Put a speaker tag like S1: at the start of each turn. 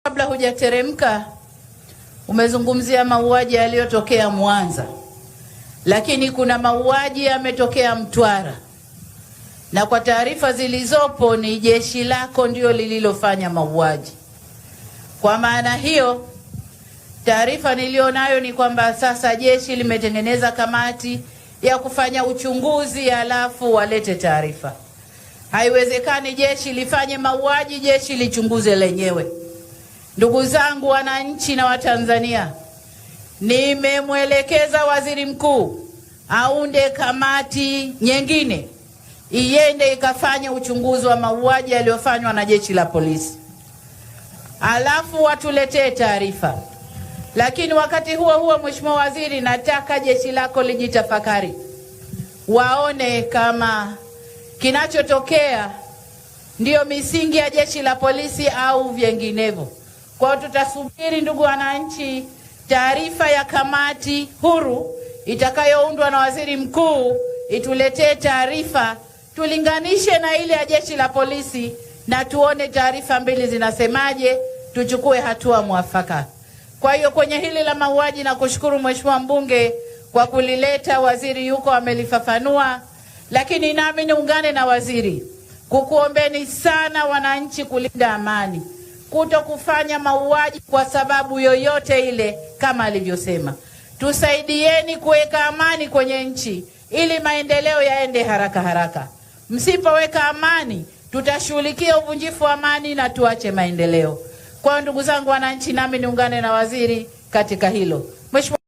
S1: Kabla hujateremka, umezungumzia mauaji yaliyotokea Mwanza, lakini kuna mauaji yametokea Mtwara, na kwa taarifa zilizopo ni jeshi lako ndio lililofanya mauaji. Kwa maana hiyo, taarifa nilionayo ni kwamba sasa jeshi limetengeneza kamati ya kufanya uchunguzi, alafu walete taarifa. Haiwezekani jeshi lifanye mauaji, jeshi lichunguze lenyewe. Ndugu zangu wananchi na Watanzania, nimemwelekeza Waziri Mkuu aunde kamati nyingine iende ikafanya uchunguzi wa mauaji yaliyofanywa na jeshi la polisi, alafu watuletee taarifa. Lakini wakati huo huo, Mheshimiwa Waziri, nataka jeshi lako lijitafakari, waone kama kinachotokea ndiyo misingi ya jeshi la polisi au vinginevyo. Kwa tutasubiri, ndugu wananchi, taarifa ya kamati huru itakayoundwa na Waziri Mkuu ituletee taarifa, tulinganishe na ile ya jeshi la polisi na tuone taarifa mbili zinasemaje, tuchukue hatua mwafaka. Kwa hiyo kwenye hili la mauaji, na kushukuru Mheshimiwa mbunge kwa kulileta, waziri yuko amelifafanua, lakini nami niungane na waziri kukuombeni sana wananchi kulinda amani, kuto kufanya mauaji kwa sababu yoyote ile. Kama alivyosema, tusaidieni kuweka amani kwenye nchi ili maendeleo yaende haraka haraka. Msipoweka amani, tutashughulikia uvunjifu wa amani na tuache maendeleo. Kwa ndugu zangu wananchi, nami niungane na waziri katika hilo. Mheshimiwa